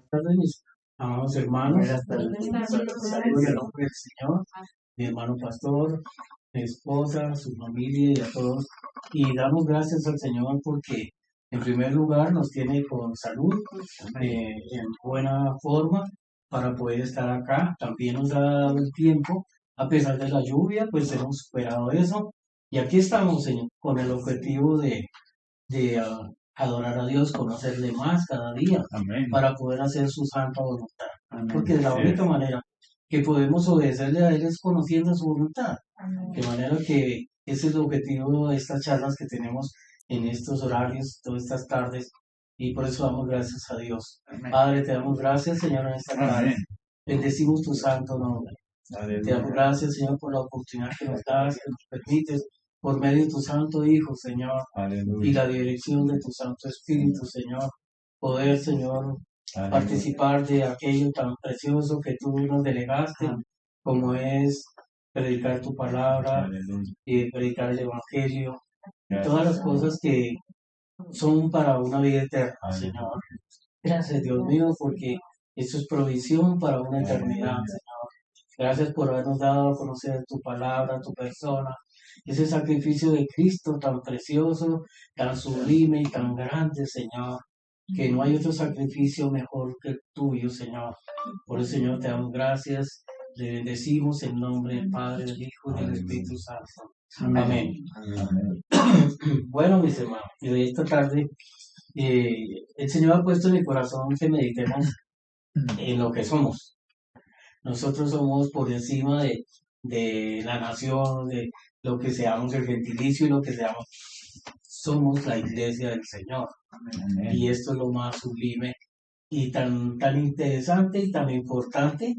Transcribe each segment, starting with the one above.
Tardes, mis amados hermanos. Buenas tardes. Saludo en el nombre del Señor, mi hermano pastor, mi esposa, su familia y a todos. Y damos gracias al Señor porque, en primer lugar, nos tiene con salud, en buena forma para poder estar acá. También nos ha dado el tiempo, a pesar de la lluvia, pues hemos superado eso. Y aquí estamos, Señor, con el objetivo de adorar a Dios, conocerle más cada día, Amén. para poder hacer su santa voluntad. Amén. Porque de la Así única es. manera que podemos obedecerle a Él es conociendo su voluntad. De manera que ese es el objetivo de estas charlas que tenemos en estos horarios, todas estas tardes, y por eso damos gracias a Dios. Amén. Padre, te damos gracias, Señor, en esta tarde. Amén. Bendecimos tu santo nombre. Te damos Aleluya. gracias, Señor, por la oportunidad que nos das, que nos permites, por medio de tu Santo Hijo, Señor, y Aleluya. la dirección de tu Santo Espíritu, Señor, poder, Señor, Aleluya. participar de aquello tan precioso que tú nos delegaste, como es predicar tu palabra Aleluya. y predicar el Evangelio, y Gracias. todas las cosas que son para una vida eterna, Aleluya. Señor. Gracias, Dios mío, porque eso es provisión para una eternidad, Aleluya. Señor. Gracias por habernos dado a conocer tu palabra, tu persona, ese sacrificio de Cristo tan precioso, tan sublime y tan grande, Señor, que no hay otro sacrificio mejor que el tuyo, Señor. Por eso, Señor, te damos gracias, le bendecimos en nombre del Padre, del Hijo y del Espíritu Santo. Amén. Amén. Bueno, mis hermanos, y hoy esta tarde el Señor ha puesto en mi corazón que meditemos en lo que somos. Nosotros somos por encima de la nación, de lo que seamos el gentilicio y lo que seamos. Somos la iglesia del Señor. Amén. Y esto es lo más sublime y tan interesante y tan importante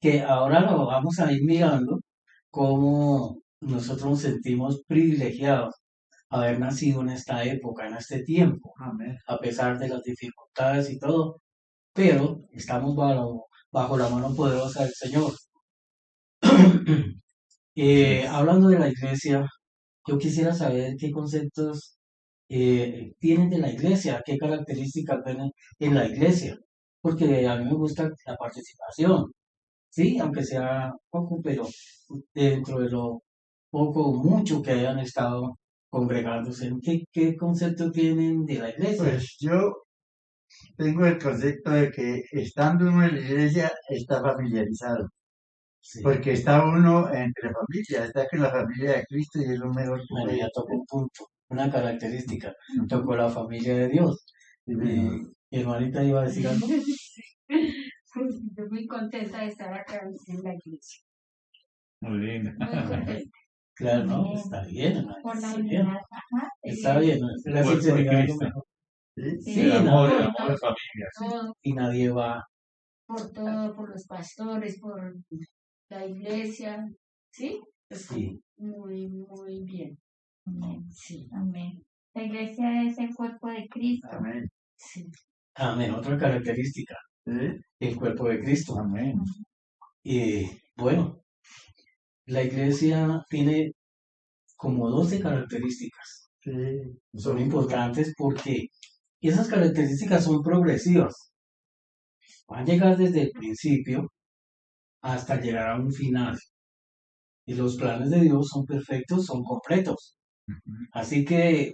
que ahora lo vamos a ir mirando cómo nosotros nos sentimos privilegiados haber nacido en esta época, en este tiempo, Amén. a pesar de las dificultades y todo, pero estamos bajo la mano poderosa del Señor. Hablando de la iglesia, yo quisiera saber qué conceptos tienen de la iglesia, qué características ven en la iglesia, porque a mí me gusta la participación, sí, aunque sea poco, pero dentro de lo poco o mucho que hayan estado congregándose, ¿qué concepto tienen de la iglesia? Pues yo tengo el concepto de que estando uno en la iglesia está familiarizado, Sí, porque está uno entre familia, está con la familia de Cristo y es lo mejor que bueno, puede ya tocó hacer. un punto, una característica, tocó la familia de Dios. Sí, Y señor. mi hermanita iba a decir algo. Estoy muy contenta de estar acá en la iglesia. Muy lindo. Muy contenta. Claro, no, está bien, hermano, Por la está bien, unidad. Ajá. está bien, la Cuerpo de sinceridad es lo Cristo. mejor. Sí, Sí, el amor no, de familia. Sí. Todo, y nadie va, por todo, por los pastores, por la iglesia. ¿Sí? sí, Muy, muy bien. Amén. Sí. Amén. La iglesia es el cuerpo de Cristo. Amén. Sí. amén, otra característica, Sí. el cuerpo de Cristo. Amén. Y bueno, la iglesia tiene como 12 características, Sí. son importantes porque esas características son progresivas, van a llegar desde el principio hasta llegar a un final. Y los planes de Dios son perfectos, son completos. Ujú. Así que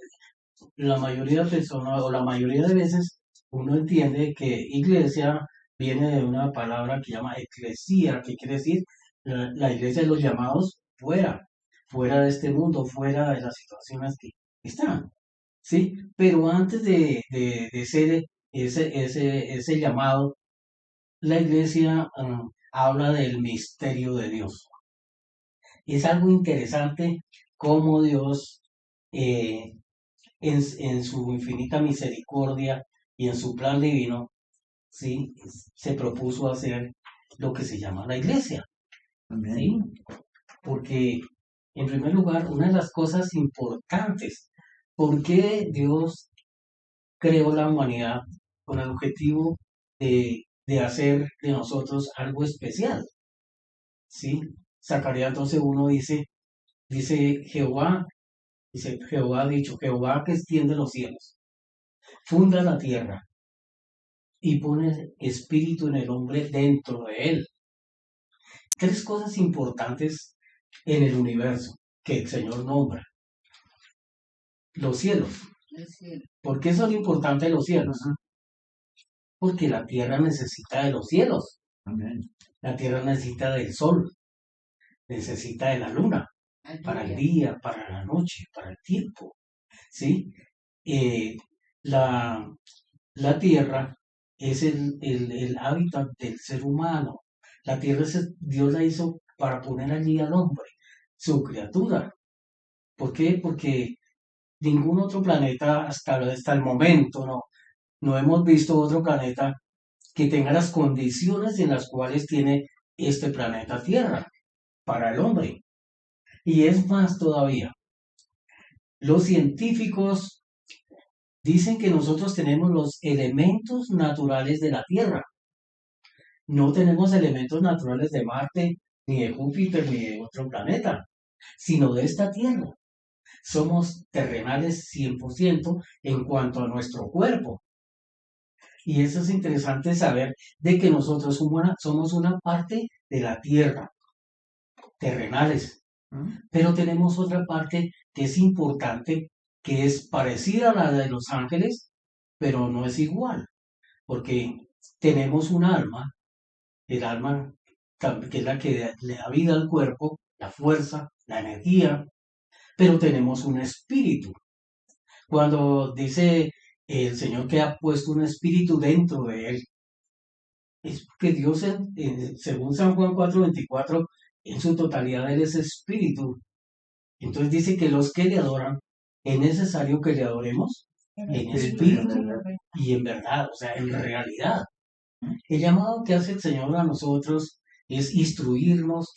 la mayoría de personas, o la mayoría de veces, uno entiende que iglesia viene de una palabra que llama eclesía, que quiere decir la iglesia de los llamados fuera de este mundo, fuera de las situaciones que están. ¿Sí? Pero antes de ser ese llamado, la iglesia habla del misterio de Dios. Es algo interesante cómo Dios, eh, en su infinita misericordia y en su plan divino, ¿sí? Se propuso hacer lo que se llama la iglesia, Amén. ¿sí? Porque, en primer lugar, una de las cosas importantes, ¿por qué Dios creó la humanidad con el objetivo de hacer de nosotros algo especial? ¿Sí? Zacarías 12:1 dice Jehová, dice Jehová ha dicho, Jehová que extiende los cielos, funda la tierra, y pone espíritu en el hombre dentro de él. Tres cosas importantes en el universo que el Señor nombra. Los cielos. Es cierto. ¿Por qué son importantes los cielos? Porque la tierra necesita de los cielos. Amén. La tierra necesita del sol, necesita de la luna, para el día, para la noche, para el tiempo. ¿Sí? Eh, la, la tierra es el hábitat del ser humano. La tierra Dios la hizo para poner allí al hombre, su criatura. ¿Por qué? Porque ningún otro planeta hasta el momento no hemos visto otro planeta que tenga las condiciones en las cuales tiene este planeta Tierra para el hombre. Y es más todavía, los científicos dicen que nosotros tenemos los elementos naturales de la Tierra. No tenemos elementos naturales de Marte, ni de Júpiter, ni de otro planeta, sino de esta Tierra. Somos terrenales 100% en cuanto a nuestro cuerpo. Y eso es interesante saber de que nosotros somos una parte de la Tierra, terrenales, pero tenemos otra parte que es importante, que es parecida a la de los ángeles, pero no es igual, porque tenemos un alma, el alma que es la que le da vida al cuerpo, la fuerza, la energía, pero tenemos un espíritu. Cuando dice el Señor que ha puesto un espíritu dentro de él, es que Dios, según San Juan 4:24, en su totalidad Él es espíritu. Entonces dice que los que le adoran, es necesario que le adoremos en espíritu y en verdad, o sea, en realidad. El llamado que hace el Señor a nosotros es instruirnos,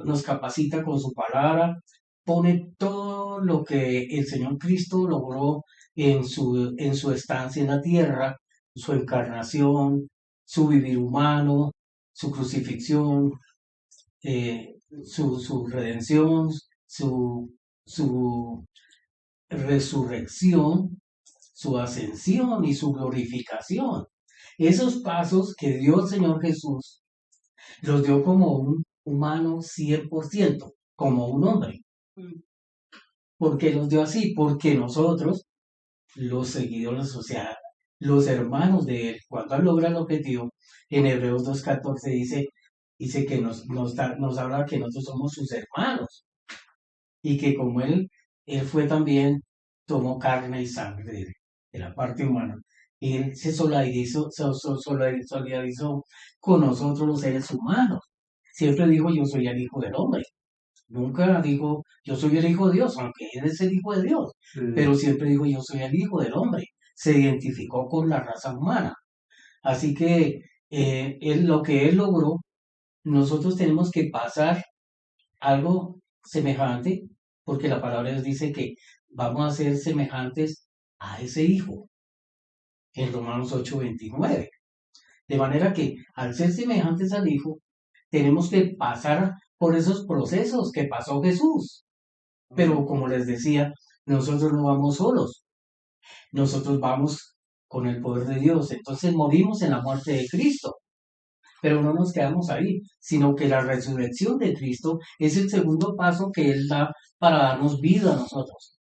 nos capacita con su palabra, pone todo lo que el Señor Cristo logró en su estancia en la tierra, su encarnación, su vivir humano, su crucifixión, su redención, su resurrección, su ascensión y su glorificación. Esos pasos que dio el Señor Jesús los dio como un humano 100%, como un hombre. ¿Por qué los dio así? Porque nosotros, los seguidores, o sea, los hermanos de él, cuando él logra el objetivo, en Hebreos 2:14 dice que nos habla que nosotros somos sus hermanos y que como él fue también, tomó carne y sangre de la parte humana. Y él se solidarizó con nosotros los seres humanos. Siempre dijo, yo soy el Hijo del Hombre. Nunca dijo, yo soy el Hijo de Dios, aunque él es el Hijo de Dios. Sí. Pero siempre dijo, yo soy el Hijo del Hombre. Se identificó con la raza humana. Así que lo que él logró, nosotros tenemos que pasar algo semejante, porque la palabra de Dios dice que vamos a ser semejantes a ese Hijo, en Romanos 8:29. De manera que al ser semejantes al Hijo, tenemos que pasar por esos procesos que pasó Jesús. Pero como les decía, nosotros no vamos solos, nosotros vamos con el poder de Dios. Entonces morimos en la muerte de Cristo. Pero no nos quedamos ahí, sino que la resurrección de Cristo es el segundo paso que Él da para darnos vida a nosotros.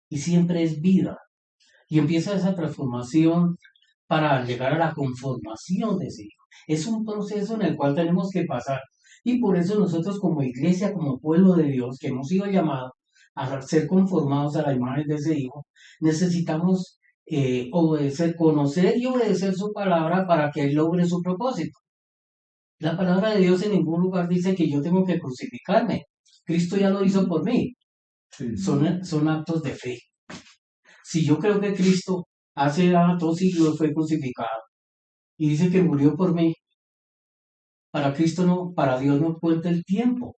Y siempre es vida. Y empieza esa transformación para llegar a la conformación de ese Hijo. Es un proceso en el cual tenemos que pasar. Y por eso nosotros como iglesia, como pueblo de Dios, que hemos sido llamados a ser conformados a la imagen de ese Hijo, necesitamos obedecer, conocer y obedecer su palabra para que Él logre su propósito. La palabra de Dios en ningún lugar dice que yo tengo que crucificarme. Cristo ya lo hizo por mí. Sí. Son actos de fe. Si yo creo que Cristo hace 2 siglos fue crucificado y dice que murió por mí, para Dios no cuenta el tiempo.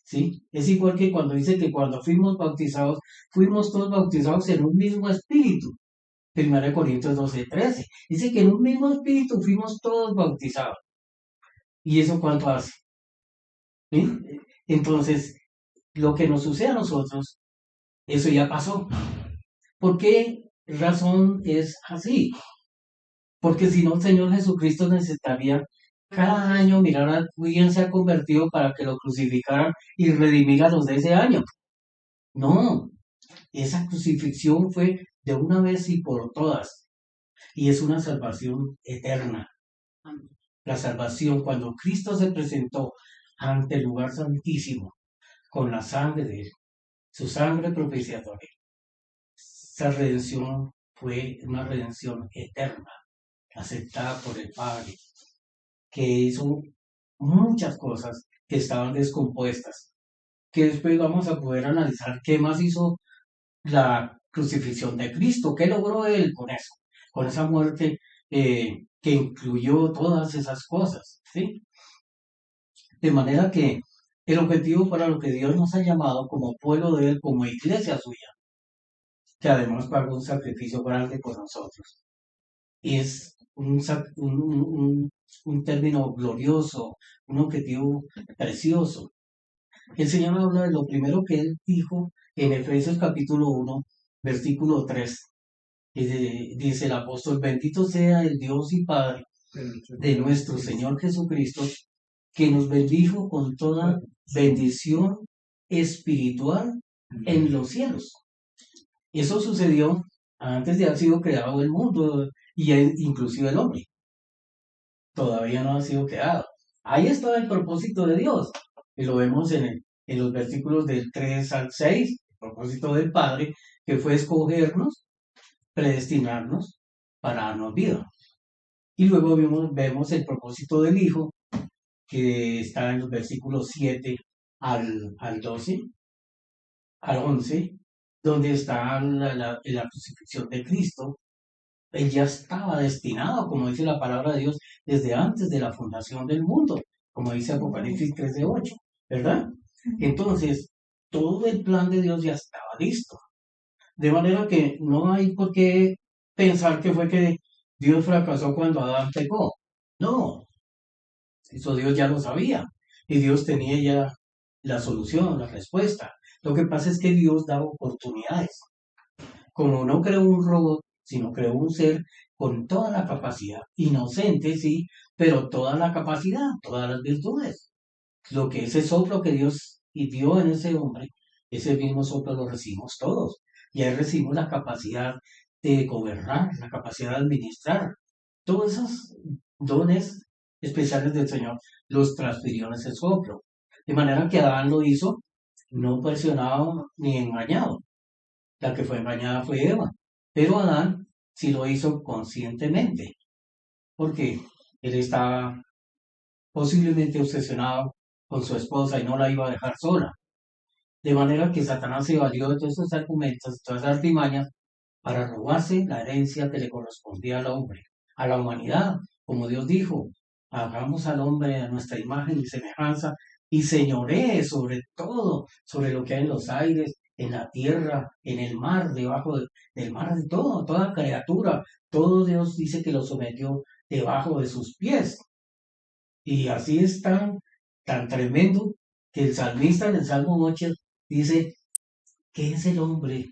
¿Sí? Es igual que cuando dice que cuando fuimos bautizados, fuimos todos bautizados en un mismo espíritu. 1 Corintios 12:13. Dice que en un mismo espíritu fuimos todos bautizados. ¿Y eso cuánto hace? ¿Sí? Entonces, lo que nos sucede a nosotros, eso ya pasó. ¿Por qué razón es así? porque si no, el Señor Jesucristo necesitaría cada año mirar a quién se ha convertido para que lo crucificaran y redimir a los de ese año. No, esa crucifixión fue de una vez y por todas, y es una salvación eterna. La salvación, cuando Cristo se presentó ante el lugar santísimo con la sangre de Él, su sangre propiciatoria, esa redención fue una redención eterna, aceptada por el Padre, que hizo muchas cosas que estaban descompuestas, que después vamos a poder analizar qué más hizo la crucifixión de Cristo, qué logró Él con esa muerte que incluyó todas esas cosas, ¿sí? De manera que el objetivo para lo que Dios nos ha llamado como pueblo de Él, como iglesia suya, que además pagó un sacrificio grande por nosotros, es un término glorioso, un objetivo precioso. El Señor habla de lo primero que Él dijo en Efesios capítulo 1, versículo 3. Dice el apóstol: bendito sea el Dios y Padre de nuestro Señor Jesucristo, que nos bendijo con toda bendición espiritual en los cielos. Eso sucedió antes de haber sido creado el mundo y inclusive el hombre. Todavía no ha sido creado. Ahí está el propósito de Dios. Y lo vemos en los versículos del 3 al 6, el propósito del Padre, que fue escogernos, predestinarnos para darnos vida. Y luego vemos el propósito del Hijo, que está en los versículos 7 al 12, al 11, donde está la crucifixión de Cristo. Él ya estaba destinado, como dice la palabra de Dios, desde antes de la fundación del mundo, como dice Apocalipsis 13:8, ¿verdad? Entonces, todo el plan de Dios ya estaba listo. De manera que no hay por qué pensar que fue que Dios fracasó cuando Adán pecó. No, eso Dios ya lo sabía. Y Dios tenía ya la solución, la respuesta. Lo que pasa es que Dios da oportunidades. Como no creó un robot, sino creó un ser con toda la capacidad, inocente, sí, pero toda la capacidad, todas las virtudes. Lo que ese soplo que Dios y dio en ese hombre, ese mismo soplo lo recibimos todos. Y ahí recibimos la capacidad de gobernar, la capacidad de administrar. Todos esos dones especiales del Señor los transfirió en ese soplo. De manera que Adán lo hizo no presionado ni engañado. La que fue engañada fue Eva. Pero Adán sí lo hizo conscientemente, porque él estaba posiblemente obsesionado con su esposa y no la iba a dejar sola. De manera que Satanás se valió de todos esos argumentos, todas esas artimañas, para robarse la herencia que le correspondía al hombre, a la humanidad, como Dios dijo: hagamos al hombre a nuestra imagen y semejanza, y señoree sobre todo, sobre lo que hay en los aires, en la tierra, en el mar, debajo del mar, de todo, toda criatura. Todo Dios dice que lo sometió debajo de sus pies. Y así es tan tremendo que el salmista en el Salmo 8 dice: ¿qué es el hombre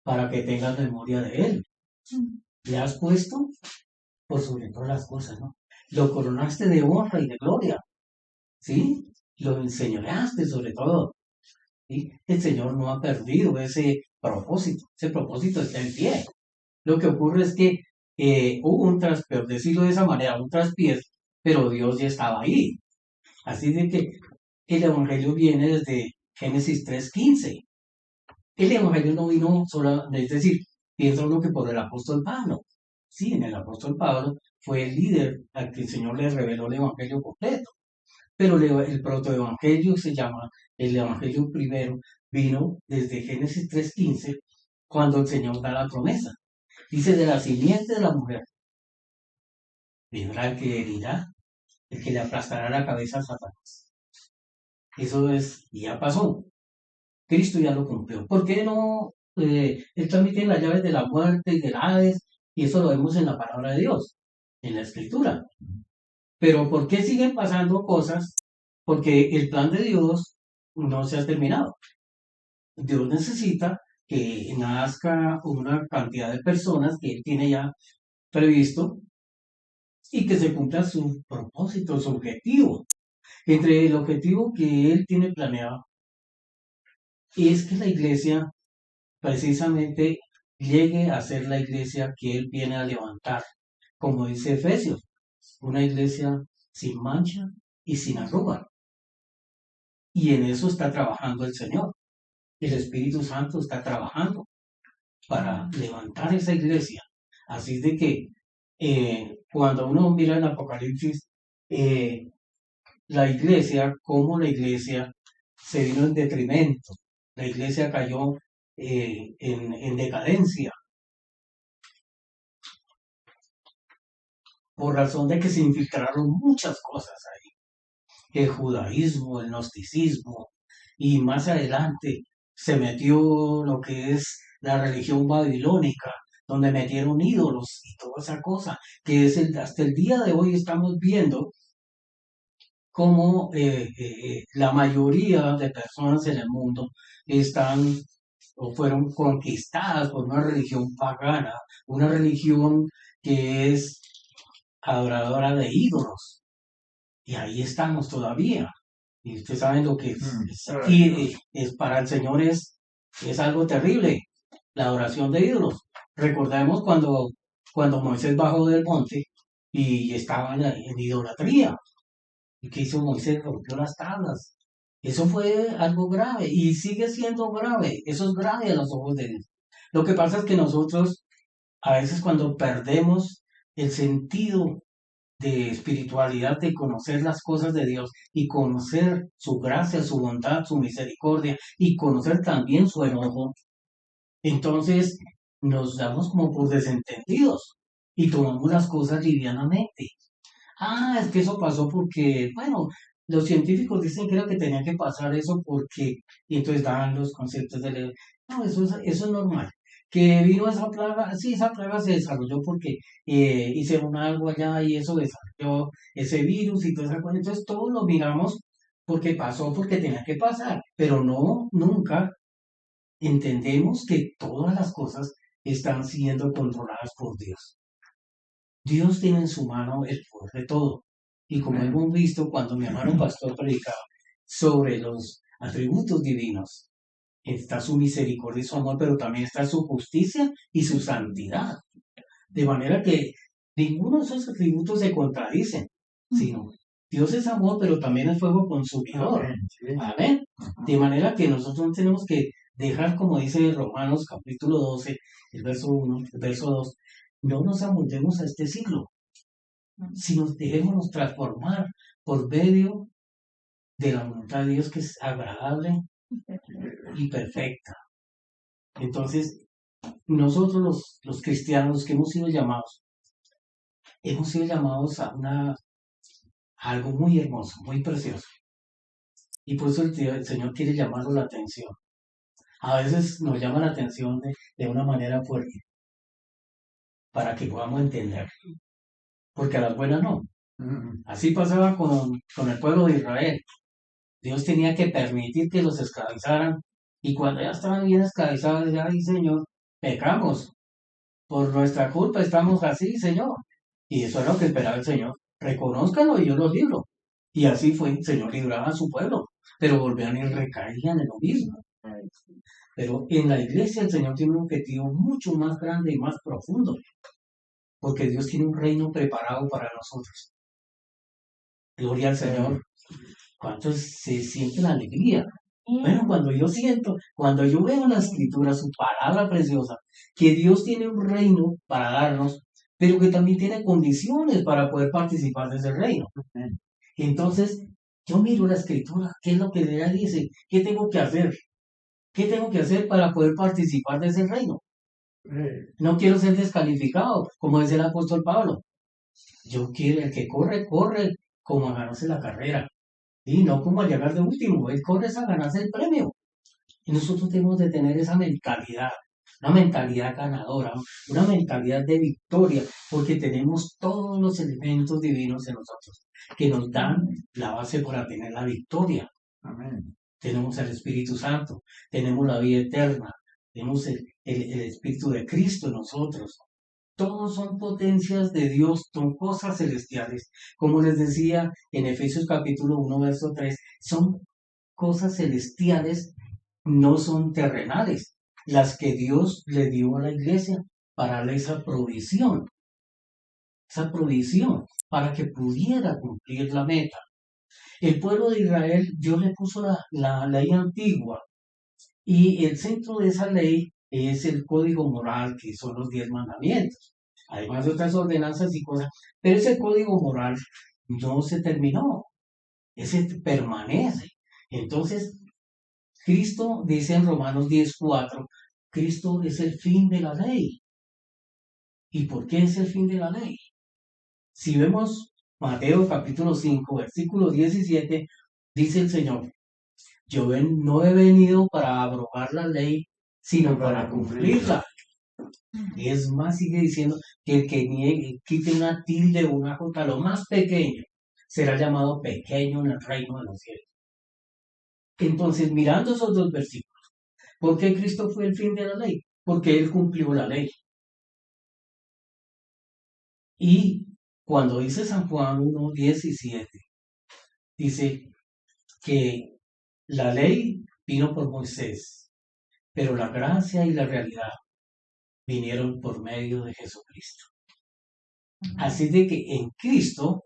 para que tengas memoria de él? Le has puesto por sobre todas las cosas, ¿no? Lo coronaste de honra y de gloria, ¿sí? Lo enseñoreaste sobre todo, ¿sí? El Señor no ha perdido ese propósito está en pie. Lo que ocurre es que hubo un traspiés, por decirlo de esa manera, un traspiés, pero Dios ya estaba ahí. Así de que el Evangelio viene desde Génesis 3:15. El Evangelio no vino solo, es decir, piensa uno que por el apóstol Pablo. Sí, en el apóstol Pablo fue el líder al que el Señor le reveló el Evangelio completo. Pero el protoevangelio se llama, el Evangelio primero, vino desde Génesis 3:15, cuando el Señor da la promesa. Dice: de la simiente de la mujer vendrá el que herirá, el que le aplastará la cabeza a Satanás. Eso es, y ya pasó. Cristo ya lo cumplió. ¿Por qué no? Él también tiene las llaves de la muerte y del Hades, y eso lo vemos en la palabra de Dios, en la Escritura. Pero ¿por qué siguen pasando cosas? Porque el plan de Dios no se ha terminado. Dios necesita que nazca una cantidad de personas que Él tiene ya previsto y que se cumpla su propósito, su objetivo. Entre el objetivo que Él tiene planeado es que la iglesia precisamente llegue a ser la iglesia que Él viene a levantar, como dice Efesios, una iglesia sin mancha y sin arruga. Y en eso está trabajando el Señor. El Espíritu Santo está trabajando para levantar esa iglesia. Así es de que cuando uno mira en Apocalipsis, la iglesia, como la iglesia se vino en detrimento, la iglesia cayó en decadencia, por razón de que se infiltraron muchas cosas ahí. El judaísmo, el gnosticismo, y más adelante se metió lo que es la religión babilónica, donde metieron ídolos y toda esa cosa, que es hasta el día de hoy estamos viendo cómo la mayoría de personas en el mundo están o fueron conquistadas por una religión pagana, una religión que es adoradora de ídolos. Y ahí estamos todavía. Y ustedes saben lo que es aquí, es para el Señor es algo terrible, la adoración de ídolos. Recordemos cuando Moisés bajó del monte y estaban en idolatría. ¿Y qué hizo Moisés? Rompió las tablas. Eso fue algo grave y sigue siendo grave. Eso es grave a los ojos de Dios. Lo que pasa es que nosotros, a veces cuando perdemos el sentido de espiritualidad, de conocer las cosas de Dios y conocer su gracia, su bondad, su misericordia y conocer también su enojo, entonces nos damos como por desentendidos y tomamos las cosas livianamente. Ah, es que eso pasó porque, bueno, los científicos dicen que era que tenía que pasar eso porque, y entonces dan los conceptos de ley. No, eso es normal. Que vino esa plaga, sí, esa plaga se desarrolló porque hicieron algo allá y eso desarrolló ese virus y todo eso. Entonces todos lo miramos porque pasó, porque tenía que pasar, pero no, nunca entendemos que todas las cosas están siendo controladas por Dios. Dios tiene en su mano el poder de todo. Y como hemos visto cuando mi hermano pastor predicaba sobre los atributos divinos, está su misericordia y su amor, pero también está su justicia y su santidad. De manera que ninguno de esos atributos se contradicen, sino Dios es amor, pero también es fuego consumidor. Amén. De manera que nosotros tenemos que dejar, como dice Romanos capítulo 12, el verso 1, el verso 2, no nos amoldemos a este siglo, sino dejémonos transformar por medio de la voluntad de Dios que es agradable y perfecta. Entonces, nosotros los cristianos que hemos sido llamados a algo muy hermoso, muy precioso. Y por eso el Señor quiere llamarnos la atención. A veces nos llama la atención de una manera fuerte, para que podamos entender. Porque a las buenas no. Así pasaba con el pueblo de Israel. Dios tenía que permitir que los esclavizaran. Y cuando ya estaban bien esclavizados, decía, ay Señor, pecamos. Por nuestra culpa estamos así, Señor. Y eso es lo que esperaba el Señor. Reconózcanlo y yo los libro. Y así fue, el Señor libraba a su pueblo. Pero volvían y recaían en lo mismo. Pero en la iglesia el Señor tiene un objetivo mucho más grande y más profundo. Porque Dios tiene un reino preparado para nosotros. Gloria al Señor. ¿Cuántos se siente la alegría? Bueno, cuando yo veo en la Escritura su palabra preciosa, que Dios tiene un reino para darnos, pero que también tiene condiciones para poder participar de ese reino. Entonces, yo miro la Escritura, ¿qué es lo que ella dice? ¿Qué tengo que hacer? ¿Qué tengo que hacer para poder participar de ese reino? No quiero ser descalificado, como dice el apóstol Pablo. Yo quiero, el que corre, corre como a ganarse la carrera. Y no como a llegar de último, él corre a ganarse el premio. Y nosotros tenemos de tener esa mentalidad, una mentalidad ganadora, una mentalidad de victoria, porque tenemos todos los elementos divinos en nosotros, que nos dan la base para tener la victoria. Amén. Tenemos el Espíritu Santo, tenemos la vida eterna, tenemos el Espíritu de Cristo en nosotros. Todos son potencias de Dios, son cosas celestiales. Como les decía en Efesios capítulo 1, verso 3, son cosas celestiales, no son terrenales, las que Dios le dio a la iglesia para darle esa provisión para que pudiera cumplir la meta. El pueblo de Israel, Dios le puso la ley antigua y el centro de esa ley es el código moral, que son los 10 mandamientos, además de otras ordenanzas y cosas. Pero ese código moral no se terminó, ese permanece. Entonces, Cristo dice en Romanos 10:4, Cristo es el fin de la ley. ¿Y por qué es el fin de la ley? Si vemos Mateo capítulo 5, versículo 17, dice el Señor, no he venido para abrogar la ley, sino para cumplirla. Es más, sigue diciendo que el que quite una tilde o una jota, lo más pequeño, será llamado pequeño en el reino de los cielos. Entonces, mirando esos dos versículos, ¿por qué Cristo fue el fin de la ley? Porque Él cumplió la ley. Y cuando dice San Juan 1:17, dice que la ley vino por Moisés, pero la gracia y la realidad vinieron por medio de Jesucristo. Así de que en Cristo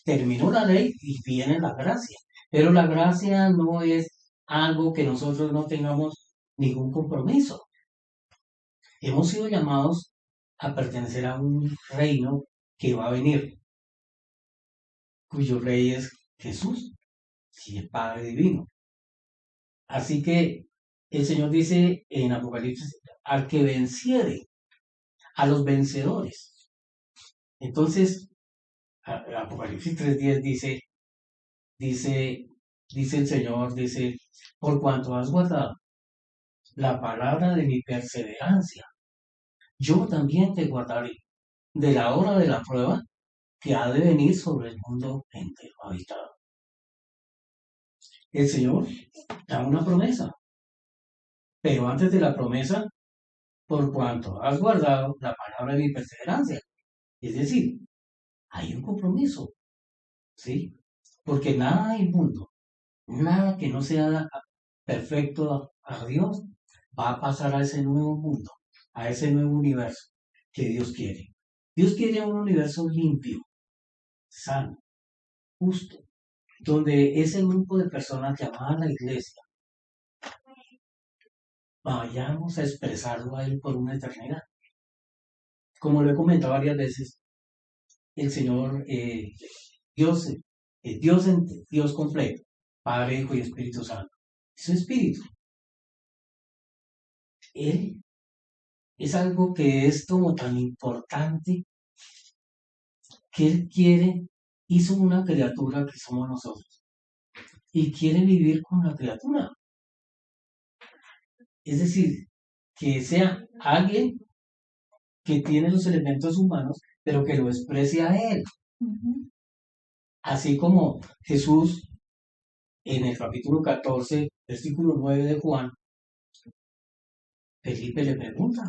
terminó la ley y viene la gracia. Pero la gracia no es algo que nosotros no tengamos ningún compromiso. Hemos sido llamados a pertenecer a un reino que va a venir, cuyo rey es Jesús, y el Padre Divino. Así que el Señor dice en Apocalipsis, al que venciere, a los vencedores. Entonces, Apocalipsis 3:10 dice el Señor, dice, por cuanto has guardado la palabra de mi perseverancia, yo también te guardaré de la hora de la prueba que ha de venir sobre el mundo entero habitado. El Señor da una promesa, pero antes de la promesa, por cuanto has guardado la palabra de mi perseverancia. Es decir, hay un compromiso, ¿sí? Porque nada inmundo, nada que no sea perfecto a Dios, va a pasar a ese nuevo mundo, a ese nuevo universo que Dios quiere. Dios quiere un universo limpio, sano, justo, donde ese grupo de personas llamadas la iglesia, vayamos a expresarlo a Él por una eternidad. Como lo he comentado varias veces, el Señor, Dios, Dios completo, Padre, Hijo y Espíritu Santo. Su Espíritu. Él es algo que es como tan importante que Él hizo una criatura que somos nosotros y quiere vivir con la criatura. Es decir, que sea alguien que tiene los elementos humanos, pero que lo exprese a Él. Así como Jesús en el capítulo 14, versículo 9 de Juan, Felipe le pregunta,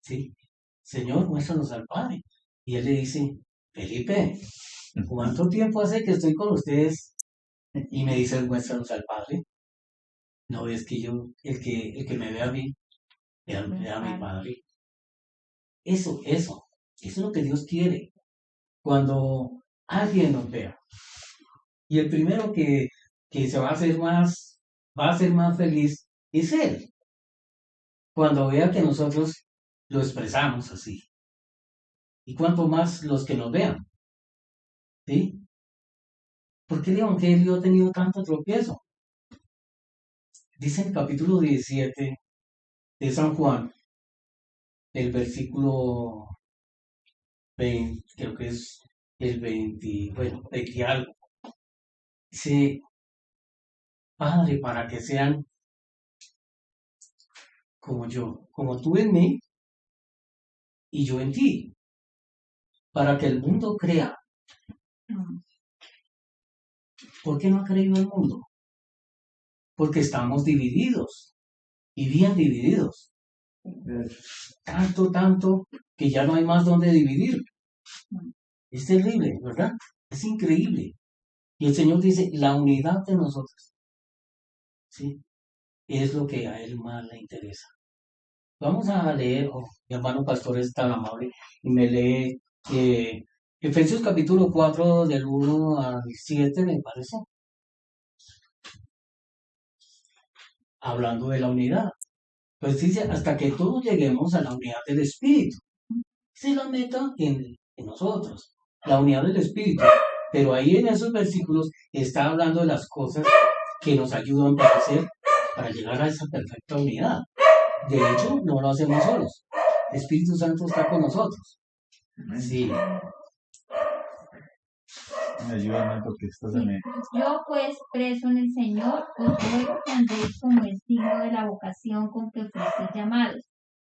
¿sí? Señor, muéstranos al Padre. Y él le dice, Felipe, ¿cuánto tiempo hace que estoy con ustedes? Y me dice, muéstranos al Padre. No es que el que me ve a mí, ve a mi Padre. Eso es lo que Dios quiere. Cuando alguien nos vea. Y el primero que se va a hacer más feliz es Él. Cuando vea que nosotros lo expresamos así. Y cuanto más los que nos vean. ¿Sí? ¿Por qué el Evangelio ha tenido tanto tropiezo? Dice en el capítulo 17 de San Juan, el versículo 20, creo que es el 20, bueno, 20 y algo. Dice, Padre, para que sean como yo, como tú en mí y yo en ti, para que el mundo crea. ¿Por qué no ha creído el mundo? Porque estamos divididos y bien divididos. tanto, que ya no hay más donde dividir. Es terrible, ¿verdad? Es increíble. Y el Señor dice, la unidad de nosotros, ¿sí? Es lo que a Él más le interesa. Vamos a leer, mi hermano pastor es tan amable, y me lee Efesios capítulo 4 del 1 al 7, me parece, hablando de la unidad. Pues dice, hasta que todos lleguemos a la unidad del Espíritu. Se la meta en nosotros, la unidad del Espíritu. Pero ahí en esos versículos está hablando de las cosas que nos ayudan para llegar a esa perfecta unidad. De hecho, no lo hacemos solos. El Espíritu Santo está con nosotros. Sí. Ayúdame porque esto se me... Yo pues, preso en el Señor, os ruego que andéis como es digno de la vocación con que fuisteis llamados,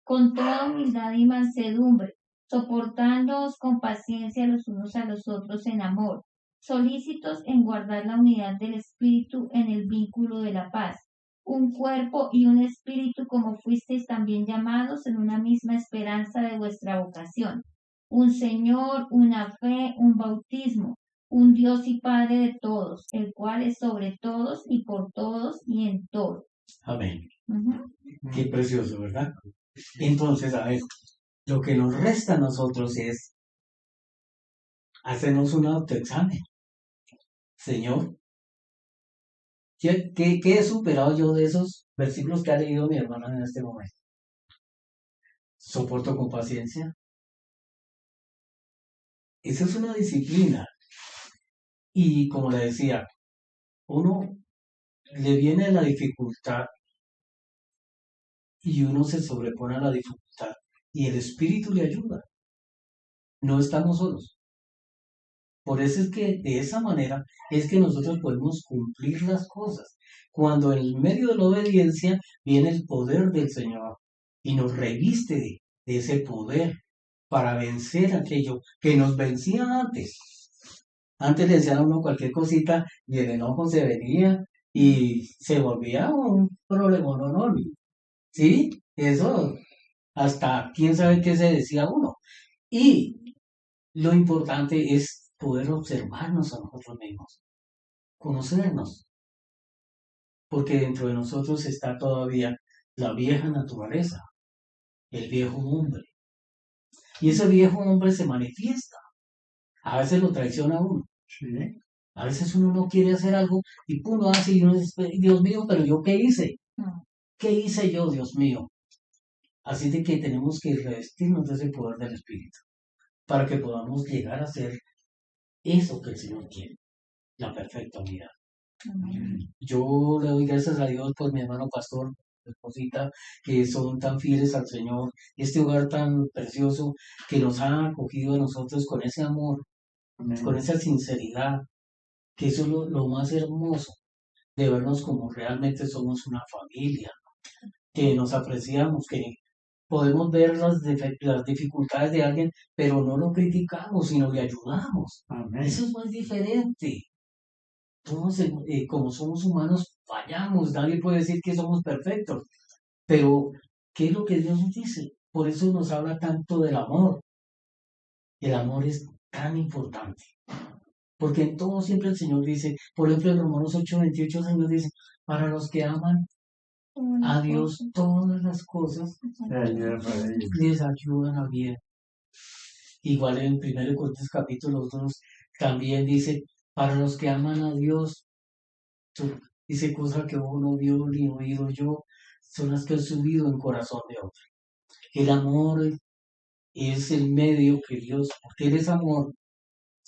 con toda humildad y mansedumbre, soportándoos con paciencia los unos a los otros en amor, solícitos en guardar la unidad del Espíritu en el vínculo de la paz, un cuerpo y un espíritu como fuisteis también llamados en una misma esperanza de vuestra vocación, un Señor, una fe, un bautismo, un Dios y Padre de todos, el cual es sobre todos y por todos y en todo. Amén. Ujú. Qué precioso, ¿verdad? Entonces, a ver, lo que nos resta a nosotros es hacernos un autoexamen. Señor, ¿qué he superado yo de esos versículos que ha leído mi hermana en este momento? ¿Soporto con paciencia? Esa es una disciplina. Y como le decía, uno le viene la dificultad y uno se sobrepone a la dificultad y el Espíritu le ayuda. No estamos solos. Por eso es que de esa manera es que nosotros podemos cumplir las cosas. Cuando en medio de la obediencia viene el poder del Señor y nos reviste de ese poder para vencer aquello que nos vencía antes. Antes le decían a uno cualquier cosita y el enojo se venía y se volvía un problema enorme. ¿Sí? Eso, hasta quién sabe qué se decía uno. Y lo importante es poder observarnos a nosotros mismos, conocernos, porque dentro de nosotros está todavía la vieja naturaleza, el viejo hombre. Y ese viejo hombre se manifiesta. A veces lo traiciona a uno. Sí. A veces uno no quiere hacer algo y pum, lo hace y uno dice, Dios mío, pero ¿yo qué hice? ¿Qué hice yo, Dios mío? Así de que tenemos que revestirnos de ese poder del Espíritu para que podamos llegar a ser eso que el Señor quiere, la perfecta unidad. Yo le doy gracias a Dios por mi hermano pastor, mi esposita, que son tan fieles al Señor, este hogar tan precioso que nos ha acogido a nosotros con ese amor, con esa sinceridad, que eso es lo más hermoso, de vernos como realmente somos una familia, que nos apreciamos, que podemos ver las dificultades de alguien, pero no lo criticamos, sino le ayudamos. Amén. Eso es muy diferente. Todos, como somos humanos, fallamos. Nadie puede decir que somos perfectos. Pero, ¿qué es lo que Dios nos dice? Por eso nos habla tanto del amor. El amor es tan importante. Porque en todo siempre el Señor dice, por ejemplo, en Romanos 8:28 el Señor dice, para los que aman a Dios, todas las cosas Te ayuda para ello. les ayudan a bien. Igual en 1 Corintios capítulo 2 también dice, para los que aman a Dios, dice cosas que uno no vio ni oído yo, son las que han subido en corazón de otro. El amor es el medio que Dios, porque Él es amor,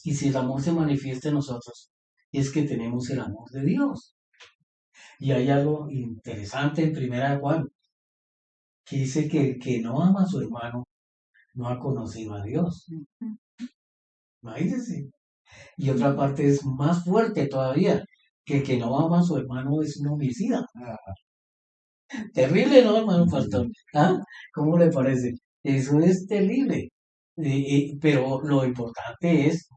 y si el amor se manifiesta en nosotros, es que tenemos el amor de Dios. Y hay algo interesante en 1 Juan, que dice que el que no ama a su hermano no ha conocido a Dios. Imagínense. Y otra parte es más fuerte todavía, que el que no ama a su hermano es un homicida. Terrible, ¿no, hermano pastor? ¿Ah? ¿Cómo le parece? Eso es terrible. Pero lo importante es,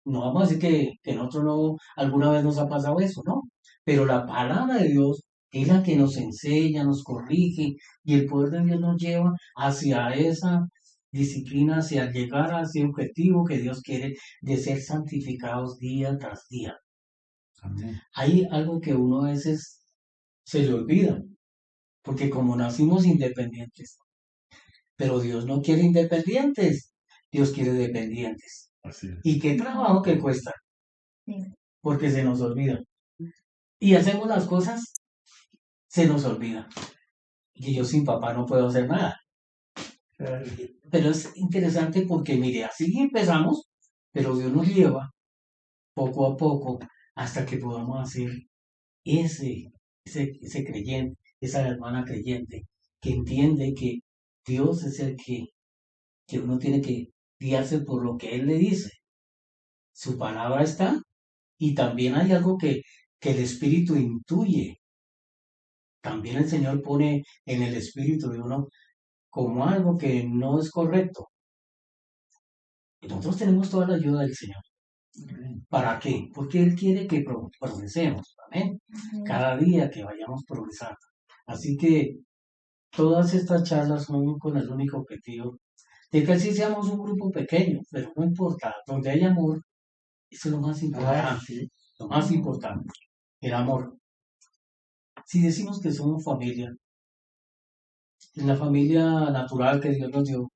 no vamos a decir que nosotros no, alguna vez nos ha pasado eso, ¿no? Pero la palabra de Dios es la que nos enseña, nos corrige, y el poder de Dios nos lleva hacia esa disciplina, hacia llegar a ese objetivo que Dios quiere de ser santificados día tras día. Amén. Hay algo que uno a veces se le olvida, porque como nacimos independientes, pero Dios no quiere independientes, Dios quiere dependientes. Así es. ¿Y qué trabajo que cuesta? Sí. Porque se nos olvida. Y hacemos las cosas, se nos olvida. Y yo sin papá no puedo hacer nada. Claro. Pero es interesante porque, mire, así empezamos, pero Dios nos lleva poco a poco hasta que podamos hacer ese creyente, esa hermana creyente, que entiende que Dios es el que uno tiene que guiarse por lo que Él le dice. Su palabra está, y también hay algo que el Espíritu intuye. También el Señor pone en el Espíritu de uno como algo que no es correcto. Y nosotros tenemos toda la ayuda del Señor. Amén. ¿Para qué? Porque Él quiere que progresemos. Amén. Cada día que vayamos progresando. Así que todas estas charlas son con el único objetivo de que así seamos un grupo pequeño, pero no importa, donde hay amor, eso es lo más Ah, importante, sí. lo más importante, el amor. Si decimos que somos familia, en la familia natural que Dios nos dio,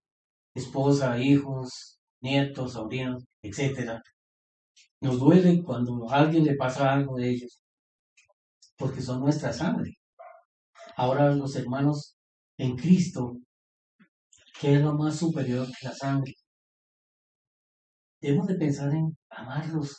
esposa, hijos, nietos, sobrinos, etcétera, nos duele cuando a alguien le pasa algo de ellos, porque son nuestra sangre. Ahora los hermanos en Cristo, que es lo más superior que la sangre, debemos de pensar en amarlos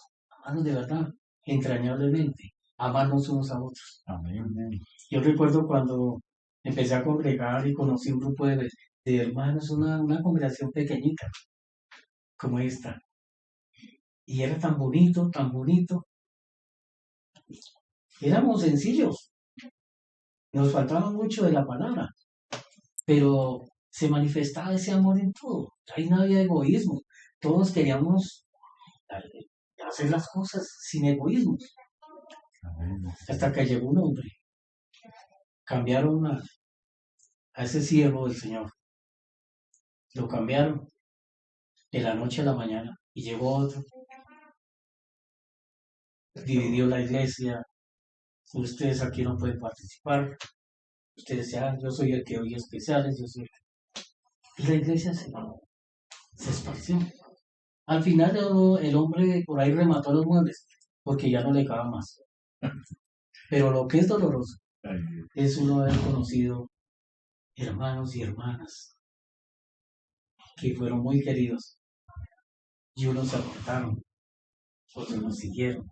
de verdad, entrañablemente, amarnos unos a otros. Amén. Amén. Yo recuerdo cuando empecé a congregar y conocí un grupo de hermanos, una congregación pequeñita como esta, y era tan bonito, tan bonito. Éramos sencillos, nos faltaba mucho de la palabra, pero se manifestaba ese amor en todo. Ahí no había egoísmo, todos queríamos hacer las cosas sin egoísmo. Amén. Hasta que llegó un hombre, cambiaron a ese siervo del Señor, lo cambiaron de la noche a la mañana, y llegó otro, dividió la iglesia. Ustedes aquí no pueden participar, ustedes ya, yo soy el que oye especiales, yo soy el que... Y la iglesia se esparció. Al final el hombre por ahí remató los muebles, porque ya no le cabe más. Pero lo que es doloroso Ay, es uno haber conocido hermanos y hermanas que fueron muy queridos, y unos se apartaron, otros nos siguieron.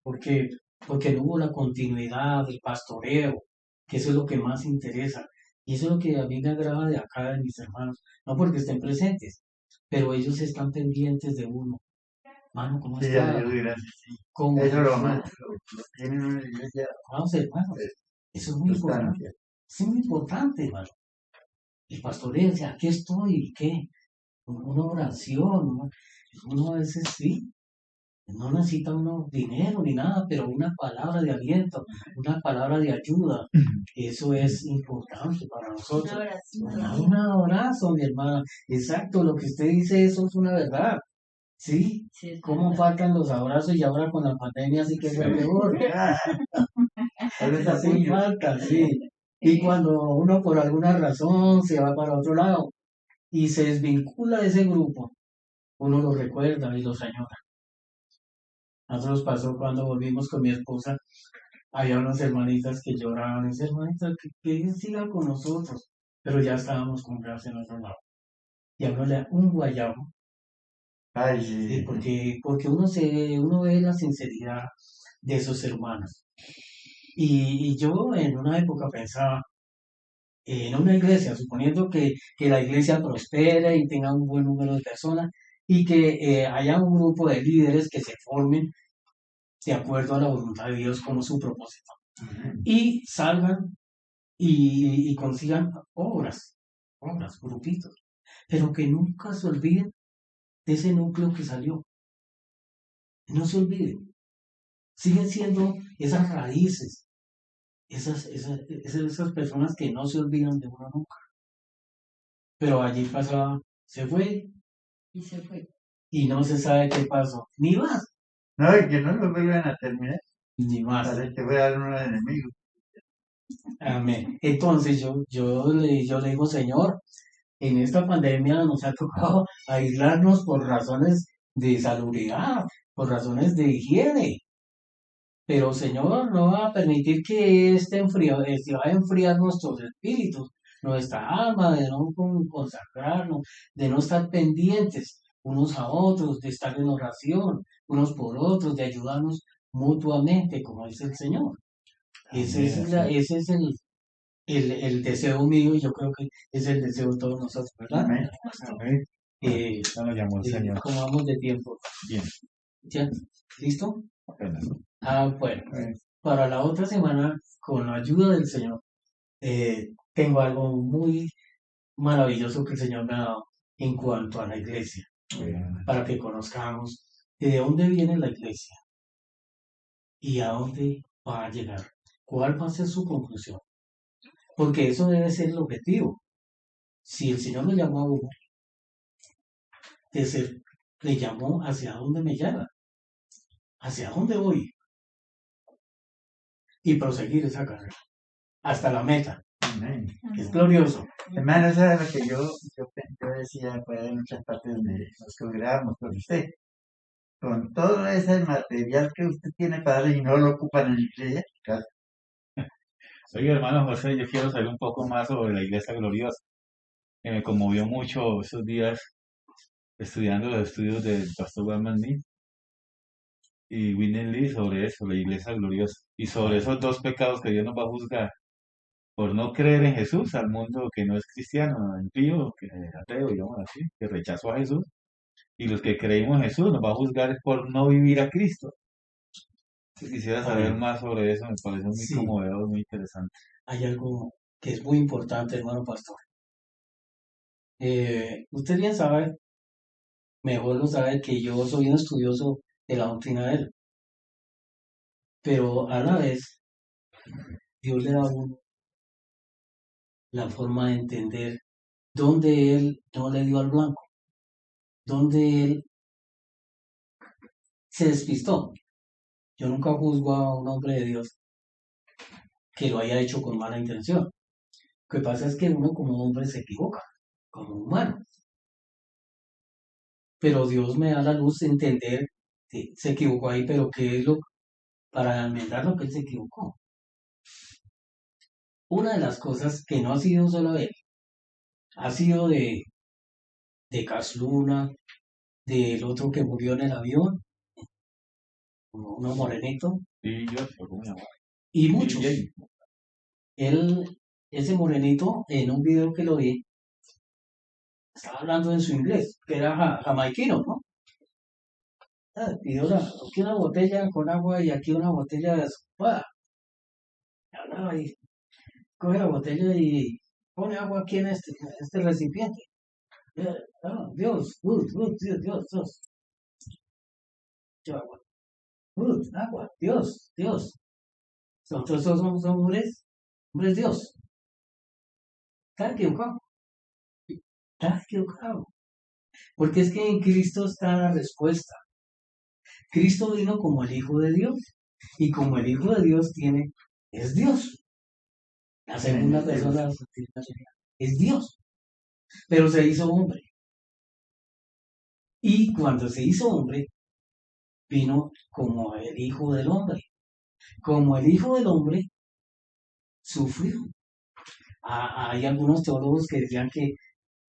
¿Por qué? Porque no hubo la continuidad del pastoreo, que eso es lo que más interesa. Y eso es lo que a mí me agrada de acá, de mis hermanos. No porque estén presentes, pero ellos están pendientes de uno. Mano, ¿cómo sí, a está? Dios gracias. Sí. ¿Cómo Eso es lo está? más, lo tienen en una iglesia Vamos, hermanos, eso es muy importante. constancia. Es muy importante, hermano. El pastoreo, o sea, aquí estoy, ¿qué? Una oración, uno a veces sí, no necesita uno dinero ni nada, pero una palabra de aliento, una palabra de ayuda, eso es importante para Una nosotros. oración. Un abrazo, mi hermana. Exacto, lo que usted dice, eso es una verdad. ¿Sí? Sí, es ¿Cómo verdad. faltan los abrazos? Y ahora con la pandemia sí que fue peor. Tal vez Sí apoyo. falta, sí. Y cuando uno por alguna razón se va para otro lado y se desvincula de ese grupo, uno lo recuerda y los añora. A nosotros pasó cuando volvimos con mi esposa, había unas hermanitas que lloraban, esas hermanitas que sigan con nosotros, pero ya estábamos comprados en otro lado. Y a uno le da un guayabo, Ay, ¿sí? sí. Porque uno ve la sinceridad de esos hermanos. Y yo en una época pensaba, en una iglesia, suponiendo que la iglesia prospere y tenga un buen número de personas, y que haya un grupo de líderes que se formen de acuerdo a la voluntad de Dios como su propósito, y salgan y consigan obras, grupitos, pero que nunca se olviden de ese núcleo que salió. No se olviden, siguen siendo esas raíces, esas personas que no se olvidan de uno nunca. Pero allí pasaba, se fue Y se fue. y no se sabe qué pasó. Ni más, No, y que no lo vuelvan a terminar. ni más. Parece que fuera uno de enemigos. Amén. Entonces yo le digo, Señor, en esta pandemia nos ha tocado aislarnos por razones de salubridad, por razones de higiene. Pero Señor, no va a permitir que se vaya a enfriar nuestros espíritus, nuestra alma, de no consagrarnos, de no estar pendientes unos a otros, de estar en oración unos por otros, de ayudarnos mutuamente, como dice el Señor. Ese es el deseo mío y yo creo que es el deseo de todos nosotros, ¿verdad? Amén. Amén. Eh, Ya nos llamó el Señor. ¿Cómo vamos de tiempo? Bien, ¿Ya? ¿Listo? apenas. Bueno, para la otra semana, con la ayuda del Señor, tengo algo muy maravilloso que el Señor me ha dado en cuanto a la iglesia, Bien. para que conozcamos de dónde viene la iglesia y a dónde va a llegar, cuál va a ser su conclusión, porque eso debe ser el objetivo. Si el Señor lo llamó a uno, le llamó hacia dónde me llama, hacia dónde voy, y proseguir esa carrera hasta la meta. Amén. Es glorioso. Hermano, eso es lo que yo decía por ahí en muchas partes donde nos congregamos con usted. Con todo ese material que usted tiene para dar y no lo ocupan en la iglesia, claro, Oye, hermano José, yo quiero saber un poco más sobre la Iglesia Gloriosa, que me conmovió mucho esos días estudiando los estudios del pastor Wayman Lee y Winnie Lee sobre eso, la Iglesia Gloriosa, y sobre esos dos pecados que Dios nos va a juzgar por no creer en Jesús al mundo que no es cristiano, impío, que es ateo, digamos así, que rechazó a Jesús, y los que creímos en Jesús nos va a juzgar por no vivir a Cristo. Si quisiera saber Amén. más sobre eso, me parece muy Sí. conmovedor, muy interesante. Hay algo que es muy importante, hermano pastor. Usted bien sabe, mejor lo sabe, que yo soy un estudioso de la doctrina de él, pero a la vez Dios le da a uno la forma de entender dónde él no le dio al blanco, dónde él se despistó. Yo nunca juzgo a un hombre de Dios que lo haya hecho con mala intención. Lo que pasa es que uno como hombre se equivoca, como humano. Pero Dios me da la luz de entender que se equivocó ahí, pero qué es lo para enmendar lo que él se equivocó. Una de las cosas que no ha sido solo él, ha sido de Cas Luna, del otro que murió en el avión, uno morenito, Y yo, ¿cómo se llama? y muchos. Jay. Ese morenito, en un video que lo vi, estaba hablando en su inglés, que era jamaiquino, ¿no? Pidió aquí una botella con agua y aquí una botella de sopa. Hablaba ahí, coge la botella y pone agua aquí en este recipiente. Dios, Dios. Yo, agua, agua, Dios. Nosotros somos hombres Dios. Está equivocado. Está equivocado. Porque es que en Cristo está la respuesta. Cristo vino como el Hijo de Dios. Y como el Hijo de Dios es Dios. La segunda persona es Dios. Pero se hizo hombre. Y cuando se hizo hombre, vino como el Hijo del Hombre. Como el Hijo del Hombre, sufrió. Hay algunos teólogos que decían que,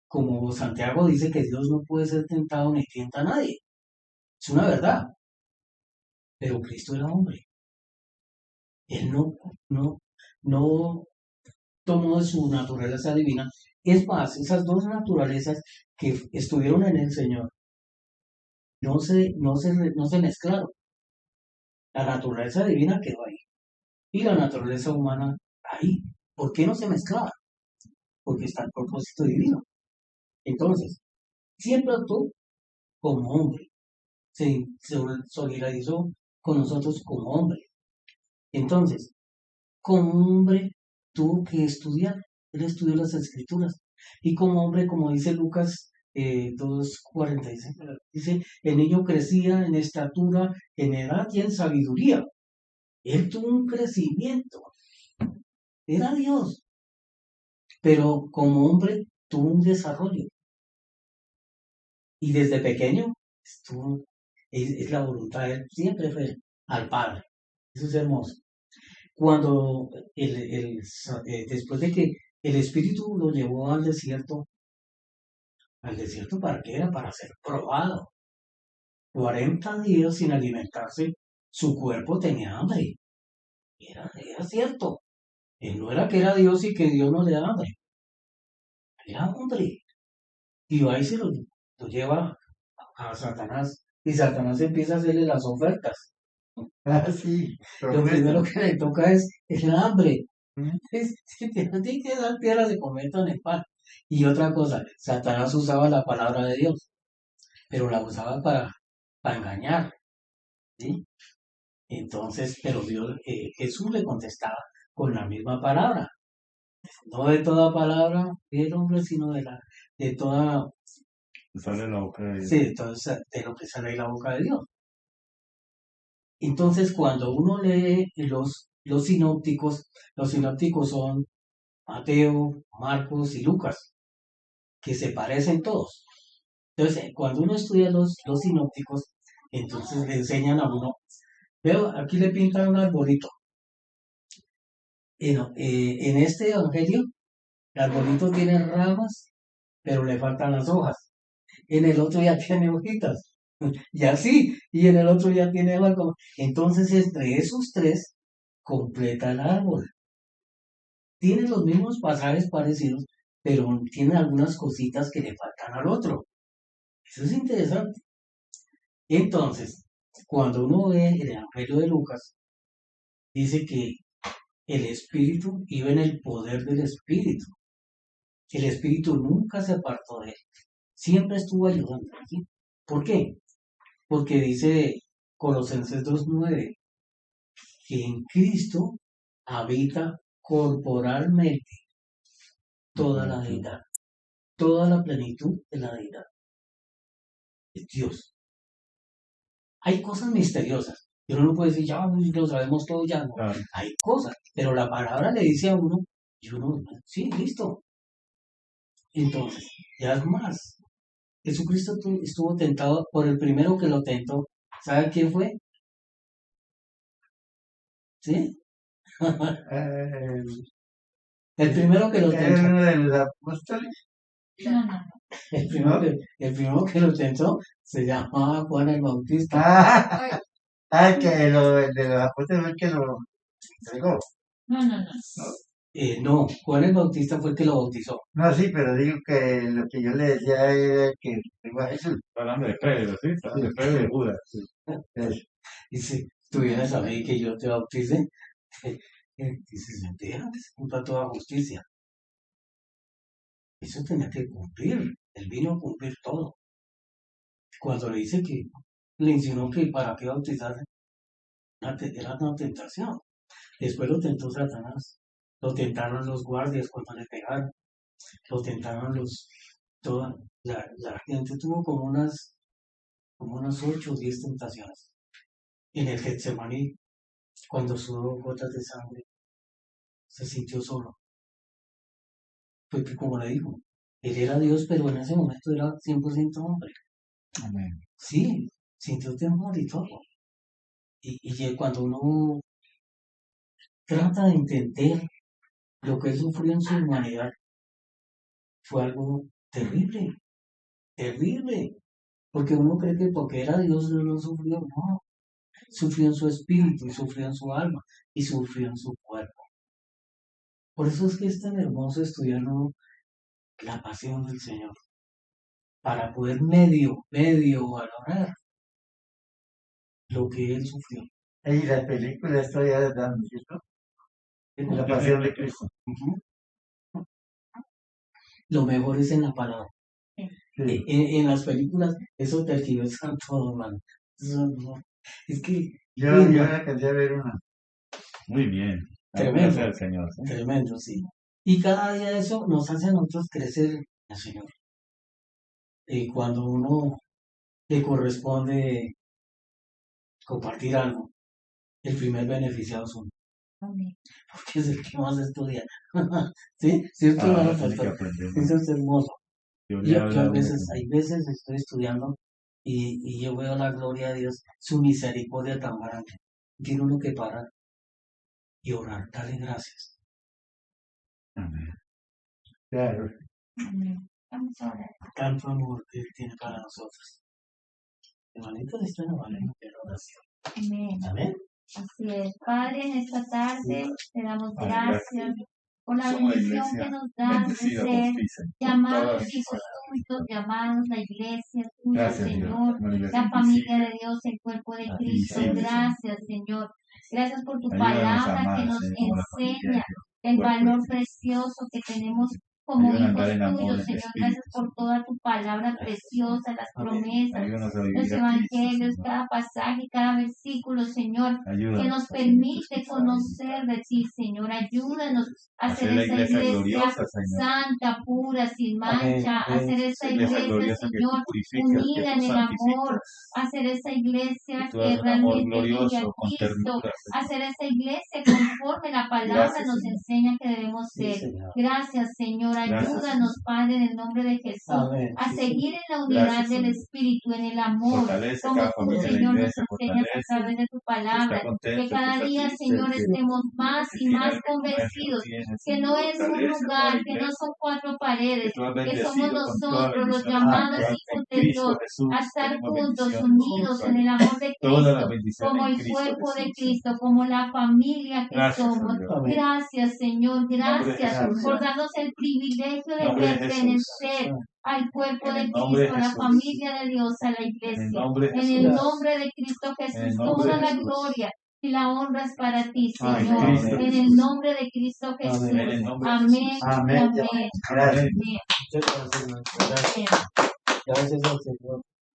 como Santiago dice, que Dios no puede ser tentado ni tienta a nadie. Es una verdad. Pero Cristo era hombre. Él no tomó de su naturaleza divina. Es más, esas dos naturalezas que estuvieron en el Señor no se mezclaron. La naturaleza divina quedó ahí. Y la naturaleza humana ahí. ¿Por qué no se mezclaban? Porque está el propósito divino. Entonces, siempre actuó como hombre. Se solidarizó con nosotros como hombre. Entonces, como hombre tuvo que estudiar. Él estudió las escrituras. Y como hombre, como dice Lucas 2:46, dice, el niño crecía en estatura, en edad y en sabiduría. Él tuvo un crecimiento. Era Dios. Pero como hombre tuvo un desarrollo. Y desde pequeño estuvo, es la voluntad de él, siempre fue al Padre. Eso es hermoso. Cuando después de que el Espíritu lo llevó al desierto para qué era, para ser probado. 40 días sin alimentarse, su cuerpo tenía hambre. Era cierto. Él no era que era Dios y que Dios no le da hambre. Era hombre. Y va y se lo lleva a Satanás. Y Satanás empieza a hacerle las ofertas. Ah, sí, Lo primero que le toca es el hambre. ¿Mm? Es que a ti te dan piedras de comer en el pan. Y otra cosa, Satanás usaba la palabra de Dios, pero la usaba para engañar. ¿Sí? Entonces, pero Dios, Jesús le contestaba con la misma palabra. No de toda palabra del hombre, sino de toda, Sale la boca de sí, de lo que sale de la boca de Dios. Entonces, cuando uno lee los sinópticos son Mateo, Marcos y Lucas, que se parecen todos. Entonces, cuando uno estudia los sinópticos, entonces le enseñan a uno, veo, aquí le pintan un arbolito. En este evangelio, el arbolito tiene ramas, pero le faltan las hojas. En el otro ya tiene hojitas. Y así, y en el otro ya tiene algo. Entonces, entre esos tres, completa el árbol. Tiene los mismos pasajes parecidos, pero tiene algunas cositas que le faltan al otro. Eso es interesante. Entonces, cuando uno ve el Evangelio de Lucas, dice que el Espíritu iba en el poder del Espíritu. El Espíritu nunca se apartó de él. Siempre estuvo ayudando. ¿Sí? ¿Por qué? Porque dice Colosenses 2:9 que en Cristo habita corporalmente toda la deidad, toda la plenitud de la deidad. Es Dios. Hay cosas misteriosas. Y uno no puede decir, ya lo sabemos todo, ya no. Claro. Hay cosas, pero la palabra le dice a uno, y uno, sí, listo. Entonces, ya es más. Jesucristo estuvo tentado por el primero que lo tentó. ¿Sabe quién fue? ¿Sí? Eh, El primero que lo ¿Era tentó. uno de los apóstoles? No, no, El primero que lo tentó se llamaba Juan el Bautista. Ah, que el de los apóstoles fue el que lo entregó. no, no, no. No, Juan el Bautista fue el que lo bautizó. No, sí, pero digo que lo que yo le decía era que entregó a Jesús. Está hablando de Pedro, ¿sí? Está hablando de Pedro y de Judas. Sí. Eso. Dice, tú vienes a mí que yo te bautice. Dices, mentira, que se cumpla toda justicia. Eso tenía que cumplir. Él vino a cumplir todo. Cuando le dice que le insinuó que para qué bautizarse, era una tentación. Después lo tentó Satanás. Lo tentaron los guardias cuando le pegaron. Lo tentaron toda la gente tuvo como unas 8 o 10 tentaciones. En el Getsemaní, cuando sudó gotas de sangre, se sintió solo. Porque como le dijo, él era Dios, pero en ese momento era 100% hombre. Amén. Sí, sintió temor y todo. Y cuando uno trata de entender lo que él sufrió en su humanidad, fue algo terrible, terrible. Porque uno cree que porque era Dios no lo sufrió, no. Sufrió en su espíritu, y sufrió en su alma, y sufrió en su cuerpo. Por eso es que es tan hermoso estudiar la pasión del Señor, para poder medio valorar lo que Él sufrió. Y la película está ya dando, ¿cierto? La pasión de Cristo. Ujú. Lo mejor es en la palabra. Sí. En las películas, eso tergiversan todo, man. Eso no. Es que, Yo uy, la no. alcancé a ver una. Muy bien. La Tremendo. gracia del Señor, ¿sí? Tremendo, sí. Y cada día eso nos hace a nosotros crecer en el Señor. Y cuando uno le corresponde compartir algo, el primer beneficiado es uno, Amén. porque es el que más estudia. ¿Sí? ¿Cierto, hermano Tiene que pastor? aprender Eso más. es hermoso. Dios le Yo habla a a uno veces, como- hay veces estoy estudiando y yo veo la gloria de Dios, su misericordia tan grande. Tiene uno que parar y orar, darle gracias. Amén. Claro. Amén. Vamos a orar. Tanto amor que Él tiene para nosotros. Hermanitos, esto no vale la pena oración. Amén. Amén. Así es. Padre, en esta tarde te damos Padre, gracias por la Somos la bendición iglesia que nos das de bendecida por ser ti, Señor. Toda llamados bendición. hijos tuyos, llamados la iglesia tuya, Gracias, Dios. Señor, Una iglesia la familia invisible. de Dios, el cuerpo de A ti, Cristo. Señor. Gracias, Señor. Gracias por tu Ayúdanos a palabra amar, que nos Señor, como la familia de enseña Dios. el Cuerpo de valor Cristo. precioso que tenemos como Ayúdanos a hijos andar en amor, tuyos, en Señor. espíritu, Gracias por Señor. toda tu palabra preciosa, las Amén. promesas, Ayúdanos a los vivir a Cristo, evangelios, Señor. cada pasaje, cada versículo, Señor, que Ayúdanos nos a seguir tus permite pisadas. conocer de ti, Señor. Ayúdanos a Hacer hacer la esa iglesia iglesia gloriosa, Señor. santa, pura, sin Amén. mancha, Amén. hacer esa Esa iglesia iglesia, gloriosa que tú Señor, purificas, que unida tú en el amor, santificas. hacer esa iglesia Que tú que das un amor realmente vive a glorioso, con Cristo, ternura, Señor. hacer esa iglesia conforme la palabra Gracias, nos Señor. enseña que debemos Sí, ser. Señor. Gracias, Señor. Gracias, Ayúdanos, Padre, en el nombre de Jesús, Amén. a Sí, seguir Señor. en la unidad Gracias, del Señor. Espíritu, en el amor, Fortalece como cada tú, familia de la Señor, nos iglesia, enseñas a fortalece través de tu que está palabra. Que contento, que cada está día, triste, Señor, que estemos más y tiene más algo que no es, que no convencidos tiene, que Señor. no es un Fortalece toda lugar, la que no iglesia, son cuatro que paredes, tú has que somos bendecido con toda nosotros los bendición llamados espiritual. En hijos de Cristo Dios Jesús a estar tenemos juntos, bendiciones unidos en espirituales. el amor de Todas las Cristo, bendiciones como en el Cristo cuerpo de Jesús, Cristo, Señor. como la familia que Gracias, somos. Señor. Amén. Gracias, Señor, En el nombre de gracias Jesús. por darnos el privilegio En de el nombre de Jesús. pertenecer al cuerpo En de el nombre de Cristo, a la Jesús. familia de Dios, a la En el iglesia. nombre de En el Jesús. nombre de Cristo En el Jesús, nombre toda de la Jesús. gloria y la honra es para ti, Ay, En Señor. Cristo En el Jesús. nombre de Cristo Jesús. Amén. En el nombre de Amén Jesús. y Amén. amén. Gracias. Amén. Amén. Muchas gracias, hermano. Gracias. Amén. Gracias al Señor.